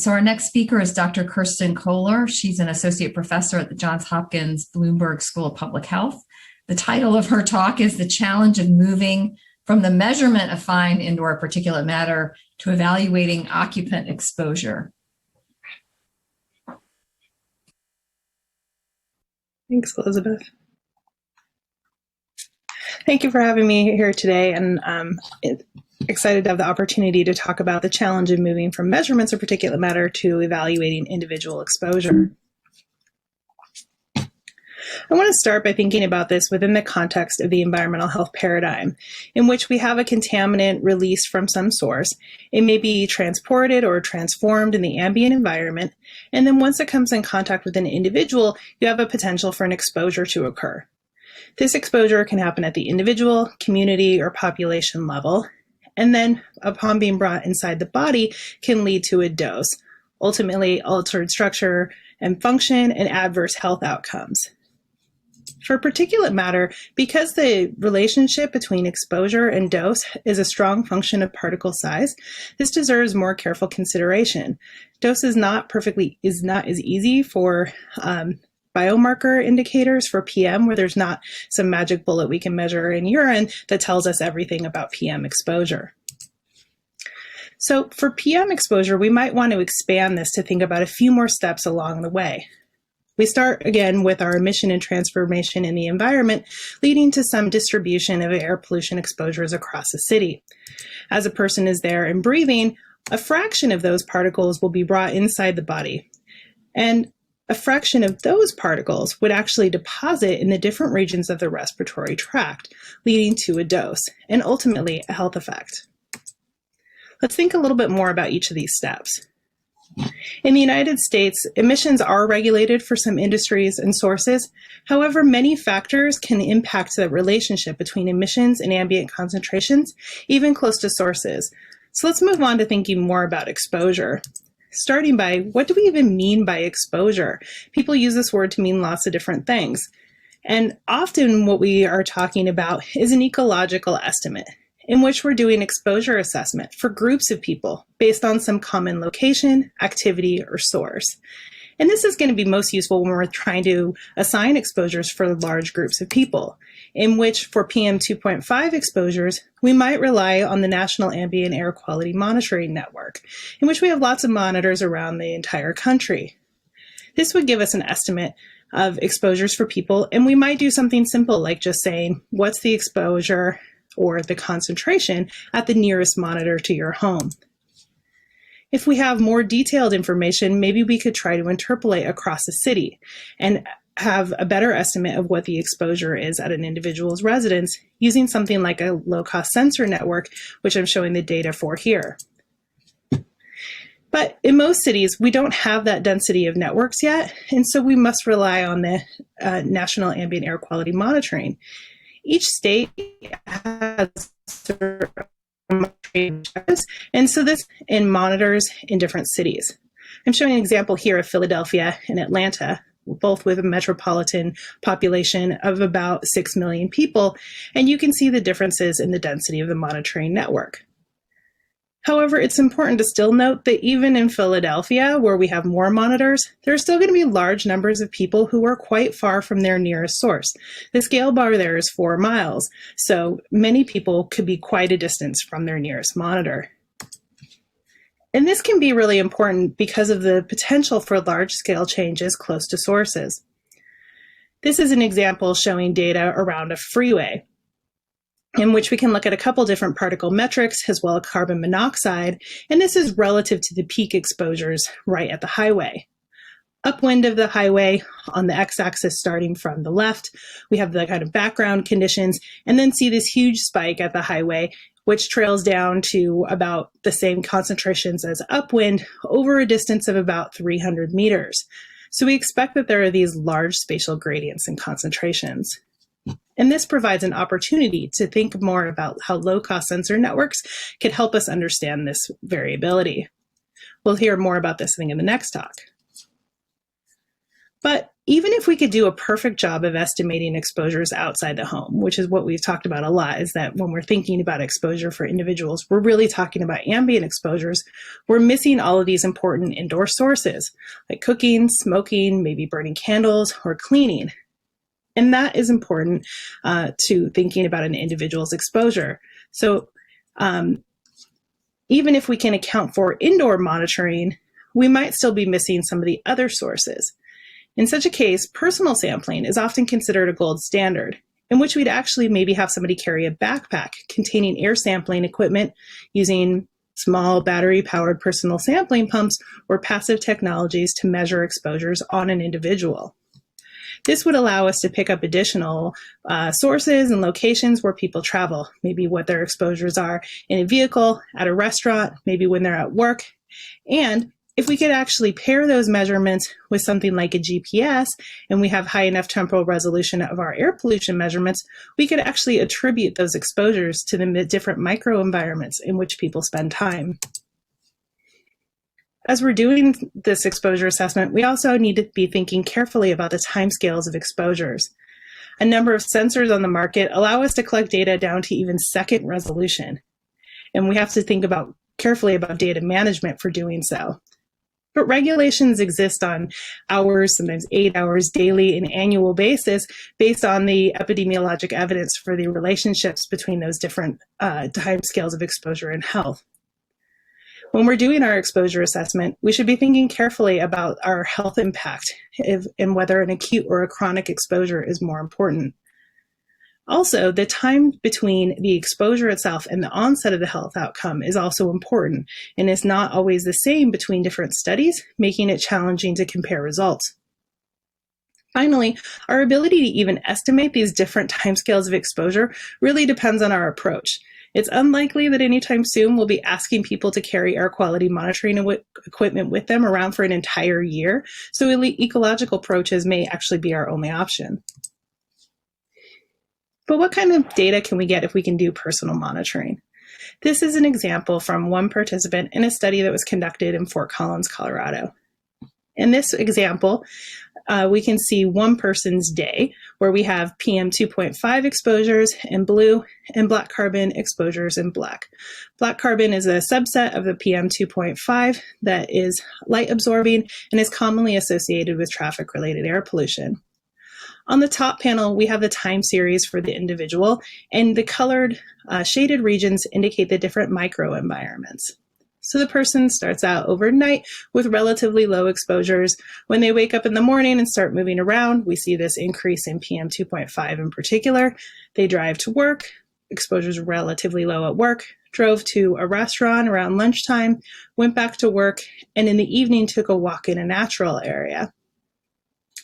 So our next speaker is Dr. Kirsten Koehler. She's an associate professor at the Johns Hopkins Bloomberg School of Public Health. The title of her talk is The Challenge of Moving from the Measurement of Fine Indoor Particulate Matter to Evaluating Occupant Exposure. Thanks, Elizabeth. Thank you for having me here today, and excited to have the opportunity to talk about the challenge of moving from measurements of particulate matter to evaluating individual exposure. I want to start by thinking about this within the context of the environmental health paradigm, in which we have a contaminant released from some source. It may be transported or transformed in the ambient environment, and then once it comes in contact with an individual, you have a potential for an exposure to occur. This exposure can happen at the individual, community, or population level, and then upon being brought inside the body can lead to a dose, ultimately altered structure and function and adverse health outcomes. For particulate matter, because the relationship between exposure and dose is a strong function of particle size, this deserves more careful consideration. Dose is not as easy for biomarker indicators for PM, where there's not some magic bullet we can measure in urine that tells us everything about PM exposure. So for PM exposure, we might want to expand this to think about a few more steps along the way. We start again with our emission and transformation in the environment, leading to some distribution of air pollution exposures across a city. As a person is there and breathing, a fraction of those particles will be brought inside the body. And a fraction of those particles would actually deposit in the different regions of the respiratory tract, leading to a dose and ultimately a health effect. Let's think a little bit more about each of these steps. In the United States, emissions are regulated for some industries and sources. However, many factors can impact the relationship between emissions and ambient concentrations, even close to sources. So let's move on to thinking more about exposure. Starting by, what do we even mean by exposure? People use this word to mean lots of different things. And often what we are talking about is an ecological estimate, in which we're doing exposure assessment for groups of people based on some common location, activity, or source. And this is going to be most useful when we're trying to assign exposures for large groups of people, in which for PM 2.5 exposures, we might rely on the National Ambient Air Quality Monitoring Network, in which we have lots of monitors around the entire country. This would give us an estimate of exposures for people, and we might do something simple like just saying, what's the exposure or the concentration at the nearest monitor to your home? If we have more detailed information, maybe we could try to interpolate across a city and have a better estimate of what the exposure is at an individual's residence using something like a low-cost sensor network, which I'm showing the data for here. But in most cities, we don't have that density of networks yet, and so we must rely on the National Ambient Air Quality Monitoring. Each state has and so this in monitors in different cities. I'm showing an example here of Philadelphia and Atlanta, both with a metropolitan population of about 6 million people, and you can see the differences in the density of the monitoring network. However, it's important to still note that even in Philadelphia, where we have more monitors, there are still going to be large numbers of people who are quite far from their nearest source. The scale bar there is 4 miles, so many people could be quite a distance from their nearest monitor. And this can be really important because of the potential for large-scale changes close to sources. This is an example showing data around a freeway, in which we can look at a couple different particle metrics as well as carbon monoxide, and this is relative to the peak exposures right at the highway. Upwind of the highway on the x-axis starting from the left, we have the kind of background conditions, and then see this huge spike at the highway, which trails down to about the same concentrations as upwind over a distance of about 300 meters. So we expect that there are these large spatial gradients and concentrations. And this provides an opportunity to think more about how low-cost sensor networks could help us understand this variability. We'll hear more about this thing in the next talk. But Even if we could do a perfect job of estimating exposures outside the home, which is what we've talked about a lot, is that when we're thinking about exposure for individuals, we're really talking about ambient exposures. We're missing all of these important indoor sources, like cooking, smoking, maybe burning candles, or cleaning. And that is important to thinking about an individual's exposure. So even if we can account for indoor monitoring, we might still be missing some of the other sources. In such a case, personal sampling is often considered a gold standard, in which we'd actually maybe have somebody carry a backpack containing air sampling equipment using small battery-powered personal sampling pumps or passive technologies to measure exposures on an individual. This would allow us to pick up additional sources and locations where people travel, maybe what their exposures are in a vehicle, at a restaurant, maybe when they're at work. And if we could actually pair those measurements with something like a GPS, and we have high enough temporal resolution of our air pollution measurements, we could actually attribute those exposures to the different microenvironments in which people spend time. As we're doing this exposure assessment, we also need to be thinking carefully about the timescales of exposures. A number of sensors on the market allow us to collect data down to even second resolution, and we have to think carefully about data management for doing so. But regulations exist on hours, sometimes 8 hours, daily and annual basis, based on the epidemiologic evidence for the relationships between those different timescales of exposure and health. When we're doing our exposure assessment, we should be thinking carefully about our health impact and whether an acute or a chronic exposure is more important. Also, the time between the exposure itself and the onset of the health outcome is also important and is not always the same between different studies, making it challenging to compare results. Finally, our ability to even estimate these different timescales of exposure really depends on our approach. It's unlikely that anytime soon we'll be asking people to carry air quality monitoring equipment with them around for an entire year, so ecological approaches may actually be our only option. But what kind of data can we get if we can do personal monitoring? This is an example from one participant in a study that was conducted in Fort Collins, Colorado. In this example, we can see one person's day where we have PM 2.5 exposures in blue and black carbon exposures in black. Black carbon is a subset of the PM 2.5 that is light absorbing and is commonly associated with traffic-related air pollution. On the top panel, we have the time series for the individual, and the colored shaded regions indicate the different microenvironments. So the person starts out overnight with relatively low exposures. When they wake up in the morning and start moving around, we see this increase in PM 2.5 in particular. They drive to work, exposures relatively low at work, drove to a restaurant around lunchtime, went back to work, and in the evening took a walk in a natural area.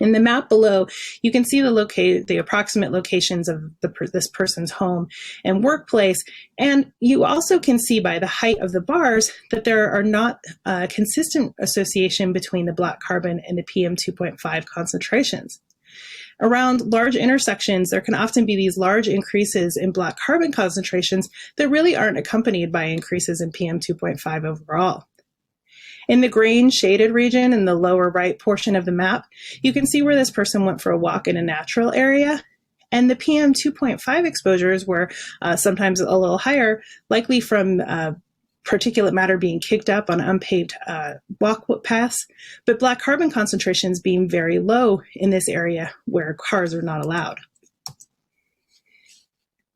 In the map below, you can see the approximate locations of this person's home and workplace, and you also can see by the height of the bars that there are not a consistent association between the black carbon and the PM 2.5 concentrations. Around large intersections, there can often be these large increases in black carbon concentrations that really aren't accompanied by increases in PM 2.5 overall. In the green shaded region in the lower right portion of the map, you can see where this person went for a walk in a natural area, and the PM 2.5 exposures were sometimes a little higher, likely from particulate matter being kicked up on unpaved walk paths, but black carbon concentrations being very low in this area where cars are not allowed.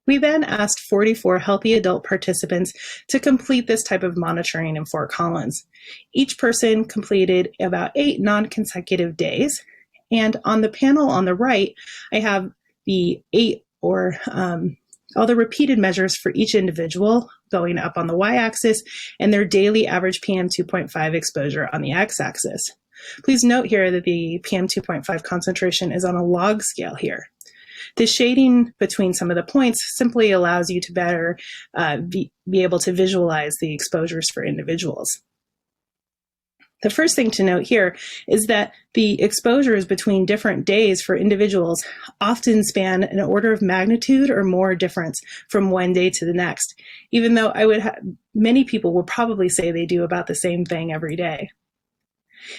We then asked 44 healthy adult participants to complete this type of monitoring in Fort Collins. Each person completed about 8 non-consecutive days. And on the panel on the right, I have the 8 or all the repeated measures for each individual going up on the y-axis and their daily average PM 2.5 exposure on the x-axis. Please note here that the PM 2.5 concentration is on a log scale here. The shading between some of the points simply allows you to better be able to visualize the exposures for individuals. The first thing to note here is that the exposures between different days for individuals often span an order of magnitude or more difference from one day to the next, even though many people will probably say they do about the same thing every day.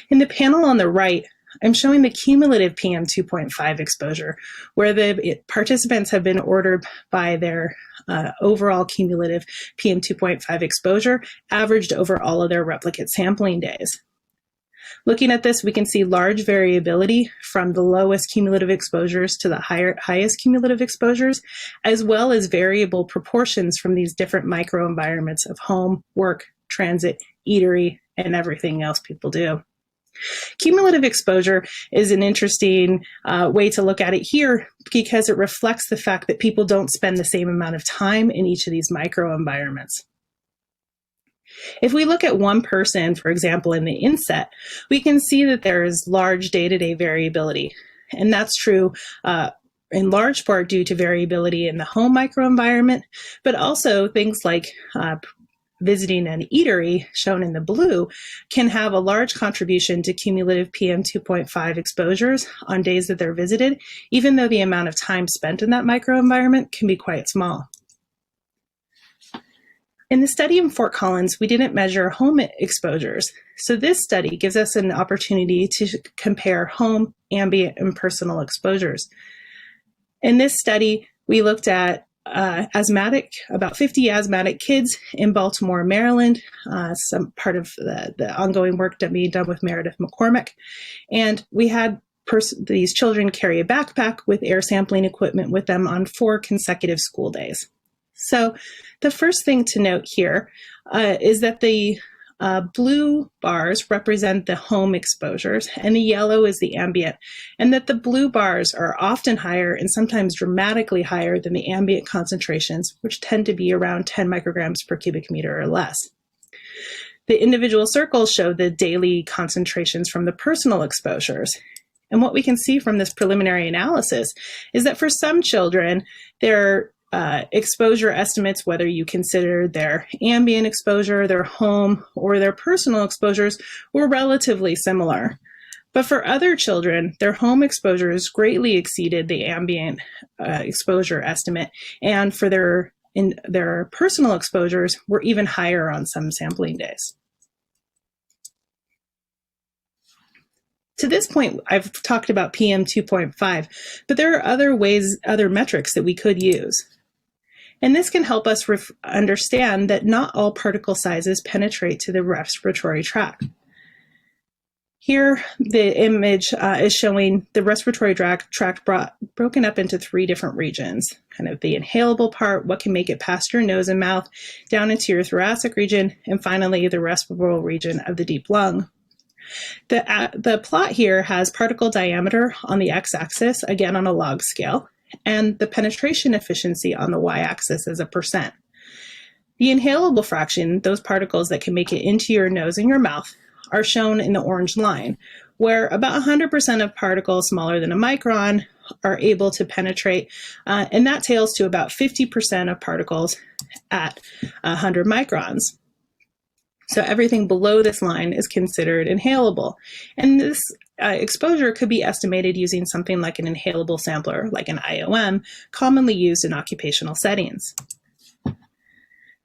In the panel on the right, I'm showing the cumulative PM2.5 exposure, where the participants have been ordered by their overall cumulative PM2.5 exposure averaged over all of their replicate sampling days. Looking at this, we can see large variability from the lowest cumulative exposures to the highest cumulative exposures, as well as variable proportions from these different microenvironments of home, work, transit, eatery, and everything else people do. Cumulative exposure is an interesting way to look at it here because it reflects the fact that people don't spend the same amount of time in each of these microenvironments. If we look at one person, for example, in the inset, we can see that there is large day-to-day variability. And that's true in large part due to variability in the home microenvironment, but also things like visiting an eatery, shown in the blue, can have a large contribution to cumulative PM2.5 exposures on days that they're visited, even though the amount of time spent in that microenvironment can be quite small. In the study in Fort Collins, we didn't measure home exposures. So this study gives us an opportunity to compare home, ambient, and personal exposures. In this study, we looked at about 50 asthmatic kids in Baltimore, Maryland, some part of the ongoing work being done with Meredith McCormick. And we had these children carry a backpack with air sampling equipment with them on 4 consecutive school days. So the first thing to note here is that the blue bars represent the home exposures and the yellow is the ambient, and that the blue bars are often higher and sometimes dramatically higher than the ambient concentrations, which tend to be around 10 micrograms per cubic meter or less. The individual circles show the daily concentrations from the personal exposures. And what we can see from this preliminary analysis is that for some children, their exposure estimates, whether you consider their ambient exposure, their home, or their personal exposures, were relatively similar. But for other children, their home exposures greatly exceeded the ambient exposure estimate, and for their personal exposures were even higher on some sampling days. To this point, I've talked about PM2.5, but there are other metrics that we could use. And this can help us understand that not all particle sizes penetrate to the respiratory tract. Here, the image is showing the respiratory tract broken up into 3 different regions, kind of the inhalable part, what can make it past your nose and mouth, down into your thoracic region, and finally the respirable region of the deep lung. The plot here has particle diameter on the x-axis, again on a log scale, and the penetration efficiency on the y-axis as a %. The inhalable fraction, those particles that can make it into your nose and your mouth, are shown in the orange line, where about 100% of particles smaller than a micron are able to penetrate, and that tails to about 50% of particles at 100 microns. So everything below this line is considered inhalable. And this exposure could be estimated using something like an inhalable sampler, like an IOM, commonly used in occupational settings.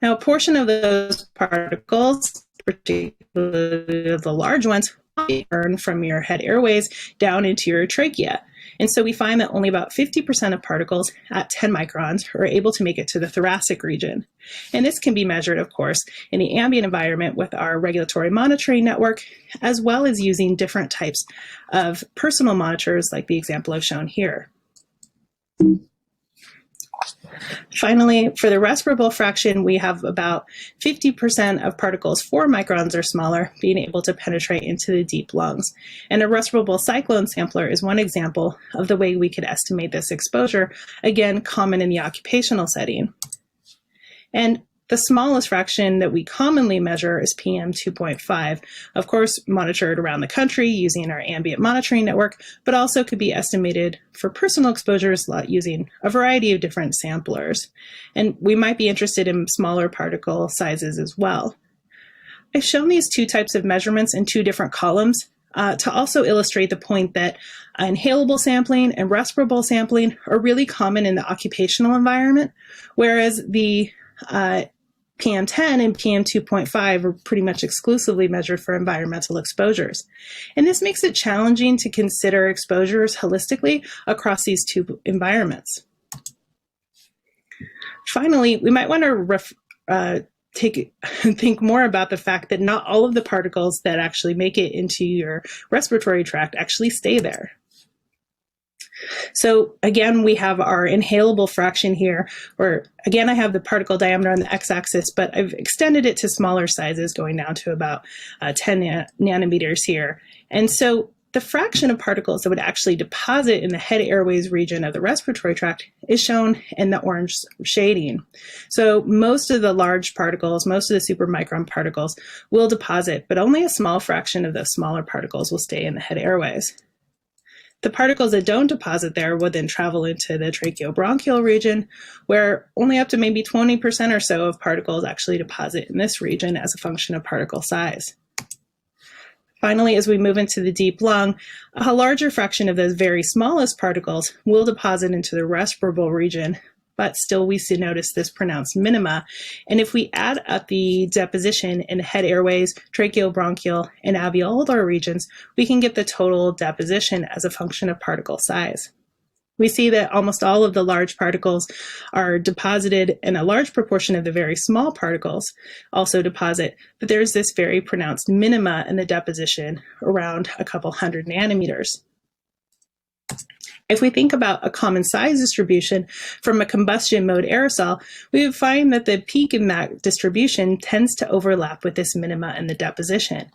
Now, a portion of those particles, particularly the large ones, burn from your head airways down into your trachea. And so we find that only about 50% of particles at 10 microns are able to make it to the thoracic region. And this can be measured, of course, in the ambient environment with our regulatory monitoring network, as well as using different types of personal monitors like the example I've shown here. Finally, for the respirable fraction, we have about 50% of particles 4 microns or smaller being able to penetrate into the deep lungs. And a respirable cyclone sampler is one example of the way we could estimate this exposure, again, common in the occupational setting. And the smallest fraction that we commonly measure is PM2.5, of course, monitored around the country using our ambient monitoring network, but also could be estimated for personal exposures using a variety of different samplers. And we might be interested in smaller particle sizes as well. I've shown these 2 types of measurements in 2 different columns to also illustrate the point that inhalable sampling and respirable sampling are really common in the occupational environment, whereas the PM10 and PM2.5 are pretty much exclusively measured for environmental exposures. And this makes it challenging to consider exposures holistically across these two environments. Finally, we might want to think more about the fact that not all of the particles that actually make it into your respiratory tract actually stay there. So again, we have our inhalable fraction here, or again, I have the particle diameter on the x-axis, but I've extended it to smaller sizes going down to about 10 nanometers here. And so the fraction of particles that would actually deposit in the head airways region of the respiratory tract is shown in the orange shading. So most of the large particles, most of the supermicron particles will deposit, but only a small fraction of those smaller particles will stay in the head airways. The particles that don't deposit there would then travel into the tracheobronchial region, where only up to maybe 20% or so of particles actually deposit in this region as a function of particle size. Finally, as we move into the deep lung, a larger fraction of those very smallest particles will deposit into the respirable region, but still we notice this pronounced minima. And if we add up the deposition in head airways, tracheobronchial, and alveolar regions, we can get the total deposition as a function of particle size. We see that almost all of the large particles are deposited, and a large proportion of the very small particles also deposit, but there's this very pronounced minima in the deposition around a couple hundred nanometers. If we think about a common size distribution from a combustion mode aerosol, we would find that the peak in that distribution tends to overlap with this minima in the deposition.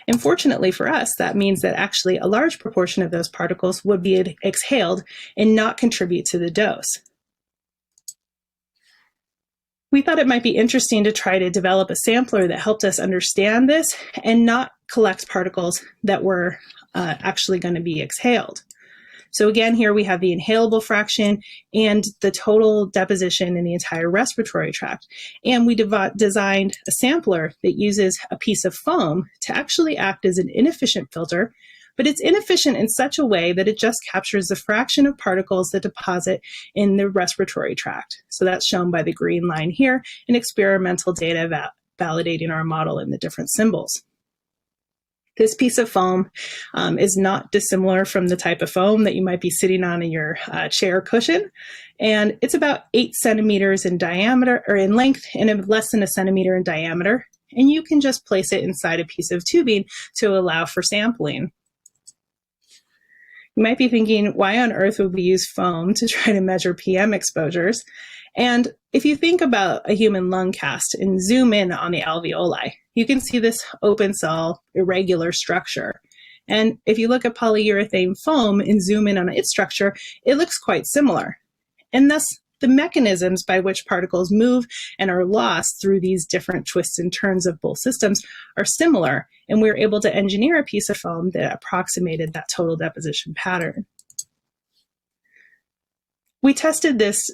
And fortunately for us, that means that actually a large proportion of those particles would be exhaled and not contribute to the dose. We thought it might be interesting to try to develop a sampler that helped us understand this and not collect particles that were actually going to be exhaled. So again, here we have the inhalable fraction and the total deposition in the entire respiratory tract. And we designed a sampler that uses a piece of foam to actually act as an inefficient filter, but it's inefficient in such a way that it just captures the fraction of particles that deposit in the respiratory tract. So that's shown by the green line here, and experimental data validating our model in the different symbols. This piece of foam is not dissimilar from the type of foam that you might be sitting on in your chair cushion. And it's about 8 centimeters in diameter, or in length, and less than a centimeter in diameter. And you can just place it inside a piece of tubing to allow for sampling. You might be thinking, why on earth would we use foam to try to measure PM exposures? And if you think about a human lung cast and zoom in on the alveoli, you can see this open cell irregular structure. And if you look at polyurethane foam and zoom in on its structure, it looks quite similar. And thus, the mechanisms by which particles move and are lost through these different twists and turns of both systems are similar, and we were able to engineer a piece of foam that approximated that total deposition pattern. We tested this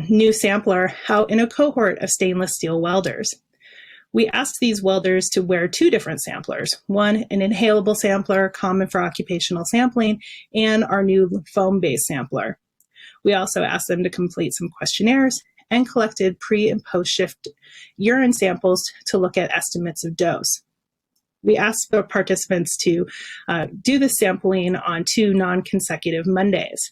new sampler out in a cohort of stainless steel welders. We asked these welders to wear 2 different samplers, one an inhalable sampler common for occupational sampling, and our new foam-based sampler. We also asked them to complete some questionnaires and collected pre- and post-shift urine samples to look at estimates of dose. We asked the participants to do the sampling on 2 non-consecutive Mondays.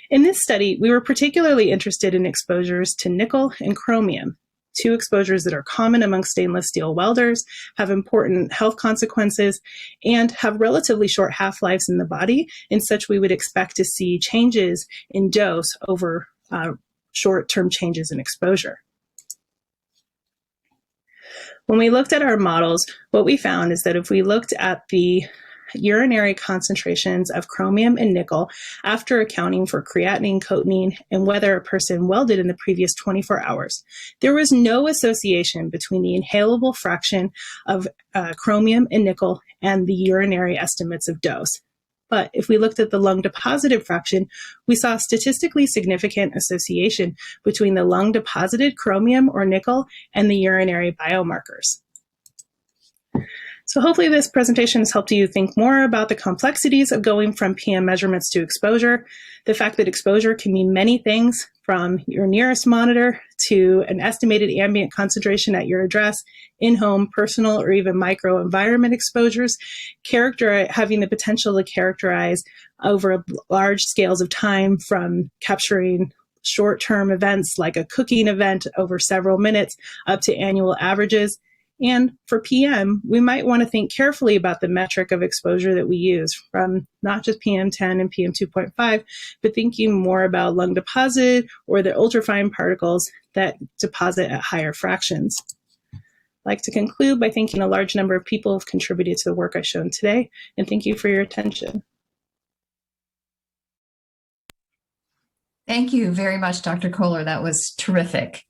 In this study, we were particularly interested in exposures to nickel and chromium, 2 exposures that are common among stainless steel welders, have important health consequences, and have relatively short half-lives in the body, and such we would expect to see changes in dose over short-term changes in exposure. When we looked at our models, what we found is that if we looked at the urinary concentrations of chromium and nickel after accounting for creatinine, cotinine, and whether a person welded in the previous 24 hours, there was no association between the inhalable fraction of chromium and nickel and the urinary estimates of dose. But if we looked at the lung deposited fraction, we saw a statistically significant association between the lung deposited chromium or nickel and the urinary biomarkers. So hopefully this presentation has helped you think more about the complexities of going from PM measurements to exposure, the fact that exposure can mean many things, from your nearest monitor to an estimated ambient concentration at your address, in-home, personal, or even microenvironment exposures, having the potential to characterize over large scales of time, from capturing short-term events like a cooking event over several minutes up to annual averages. And for PM, we might want to think carefully about the metric of exposure that we use, from not just PM10 and PM2.5, but thinking more about lung deposit or the ultrafine particles that deposit at higher fractions. I'd like to conclude by thanking a large number of people who have contributed to the work I've shown today, and thank you for your attention. Thank you very much, Dr. Koehler. That was terrific.